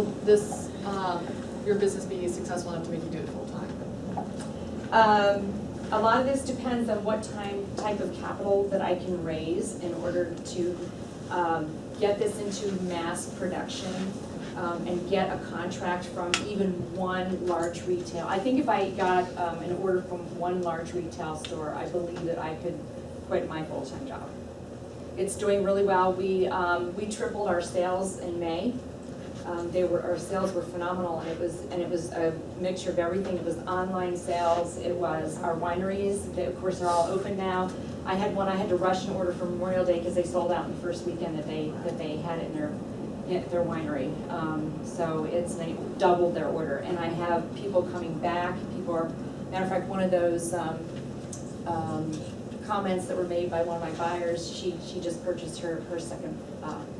will this, your business be successful enough to make you do it full time? A lot of this depends on what type of capital that I can raise in order to get this into mass production and get a contract from even one large retail. I think if I got an order from one large retail store, I believe that I could quit my full-time job. It's doing really well. We tripled our sales in May. Our sales were phenomenal, and it was a mixture of everything. It was online sales, it was our wineries, they, of course, are all open now. I had to rush an order for Memorial Day because they sold out in the first weekend that they had it in their winery. So they doubled their order, and I have people coming back. Matter of fact, one of those comments that were made by one of my buyers, she just purchased her second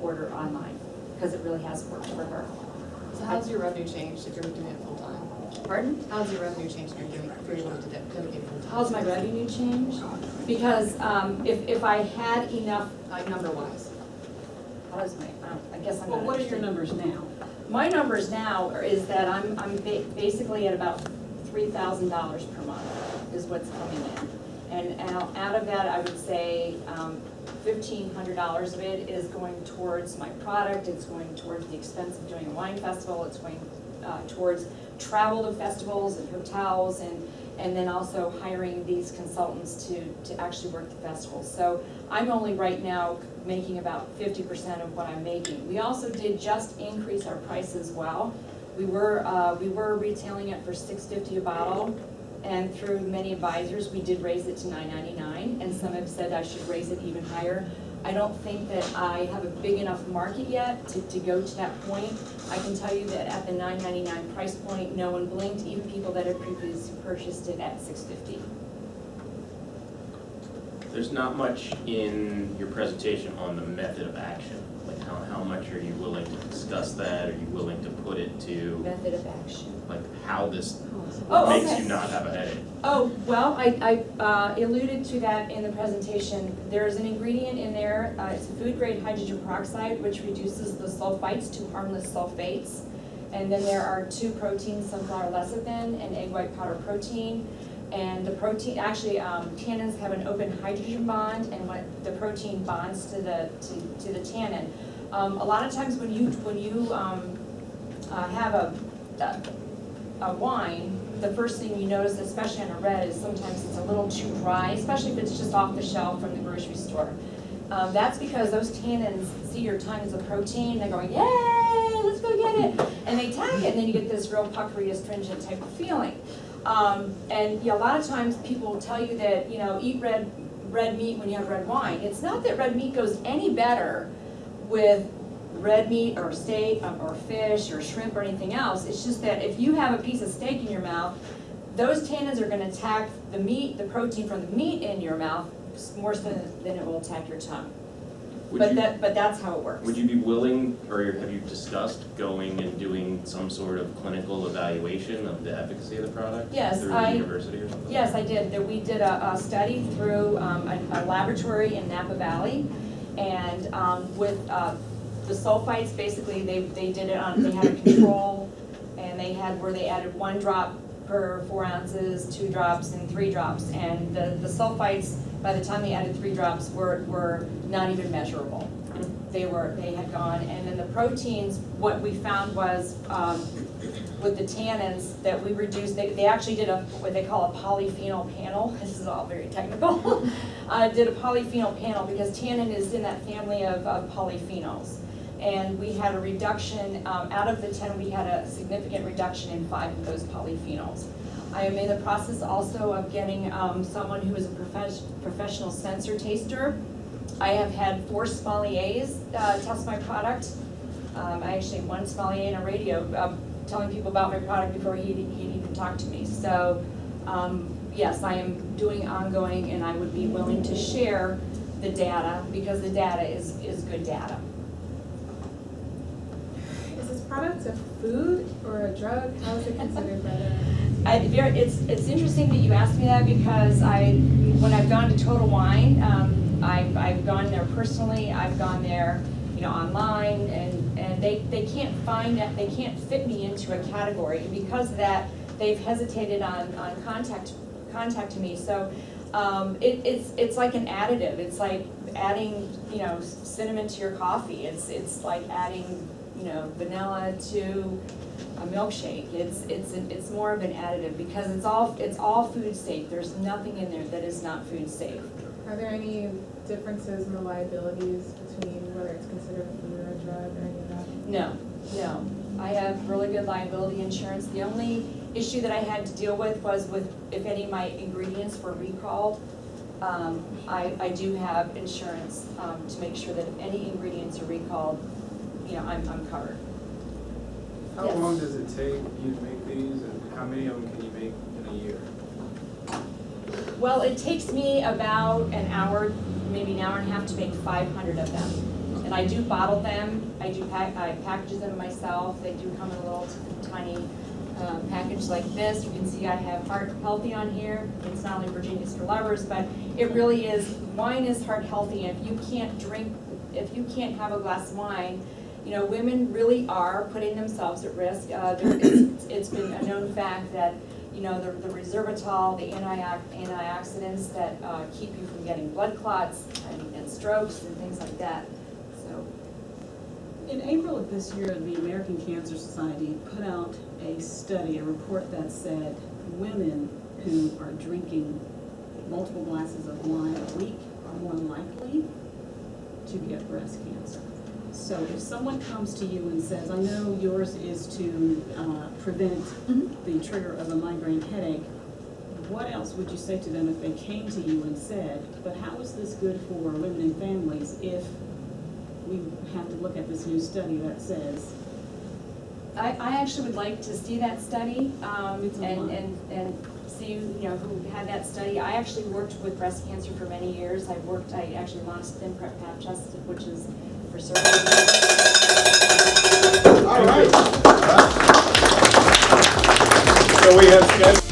order online, because it really has worked for her. So how's your revenue changed if you're doing it full time? Pardon? How's your revenue changed if you're willing to dedicate full time? How's my revenue changed? Because if I had enough, Like number wise? how's my, I guess I'm Well, not what are your understanding. numbers now? My numbers now is that I'm basically at about $3,000 per month is what's coming in. And out of that, I would say $1,500 of it is going towards my product, it's going towards the expense of doing a wine festival, it's going towards travel to festivals and hotels, and then also hiring these consultants to actually work the festivals. So I'm only right now making about 50% of what I'm making. We also did just increase our price as well. We were retailing it for $6.50 a bottle, and through many advisors, we did raise it to $9.99, and some have said I should raise it even higher. I don't think that I have a big enough market yet to go to that point. I can tell you that at the $9.99 price point, no one blinked, even people that had previously purchased it at $6.50. There's not much in your presentation on the method of action. Like how much are you willing to discuss that? Are you willing to put it to, Method of action. like, how this Oh, makes okay. you not have a headache? Oh, well, I alluded to that in the presentation. There's an ingredient in there, it's a food-grade hydrogen peroxide, which reduces the sulfites to harmless sulfates. And then there are 2 proteins, sunflower lecithin and egg white powder protein. And the protein, actually, tannins have an open hydrogen bond, and what the protein bonds to the tannin. A lot of times when you have a wine, the first thing you notice, especially on a red, is sometimes it's a little too dry, especially if it's just off the shelf from the grocery store. That's because those tannins see your tons of protein, they're going, yay, let's go get it, and they attack it, and then you get this real puckery, astringent type of feeling. And a lot of times people will tell you that, eat red meat when you have red wine. It's not that red meat goes any better with red meat or steak or fish or shrimp or anything else. It's just that if you have a piece of steak in your mouth, those tannins are going to attack the meat, the protein from the meat in your mouth more so than it will attack your tongue. But that's how it works. Would you be willing, or have you discussed going and doing some sort of clinical evaluation of the efficacy of the product? Yes, through the university or something? Yes, I did. We did a study through a laboratory in Napa Valley, and with the sulfites, basically they did it on, they had a control, and they had where they added 1 drop per 4 ounces, 2 drops, and 3 drops, and the sulfites, by the time they added 3 drops, were not even measurable. They had gone, and then the proteins, what we found was with the tannins that we reduced, they actually did what they call a polyphenol panel. This is all very technical. Did a polyphenol panel because tannin is in that family of polyphenols. And we had a reduction, out of the 10, we had a significant reduction in 5 of those polyphenols. I am in the process also of getting someone who is a professional sensor taster. I have had 4 sommeliers test my product. I actually had 1 sommelier on a radio telling people about my product before he'd even talked to me. So yes, I am doing ongoing, and I would be willing to share the data because the data is good data. Is this product a food or a drug? How is it considered by the? It's interesting that you asked me that because when I've gone to Total Wine, I've gone there personally. I've gone there online, and they can't find that, they can't fit me into a category, and because of that, they've hesitated on contacting me, so, it's like an additive, it's like adding, cinnamon to your coffee, it's like adding, vanilla to a milkshake, it's more of an additive, because it's all food safe, there's nothing in there that is not food safe. Are there any differences in the liabilities between whether it's considered a food or a drug or any of that? No, I have really good liability insurance. The only issue that I had to deal with was with if any of my ingredients were recalled. I do have insurance to make sure that if any ingredients are recalled, I'm covered. How Yes. long does it take you to make these, and how many of them can you make in a year? Well, it takes me about an hour, maybe an hour and a half to make 500 of them. And I do bottle them, I package them myself, they do come in a little tiny package like this. You can see I have Heart Healthy on here. It's not only Virginia's for Lovers, but it really is, wine is heart healthy. If you can't have a glass of wine, women really are putting themselves at risk. It's been a known fact that the resveratrol, the antioxidants that keep you from getting blood clots and strokes and things like that. So, In April of this year, the American Cancer Society put out a study, a report that said women who are drinking multiple glasses of wine a week are more likely to get breast cancer. So if someone comes to you and says, I know yours is to prevent the trigger of a migraine headache, what else would you say to them if they came to you and said, but how is this good for women and families if we have to look at this new study that says? I actually would like to see that study It's online. and see who had that study. I actually worked with breast cancer for many years. I actually launched ThinPrep Patch Test, which is for surgery. All right. So we have scheduled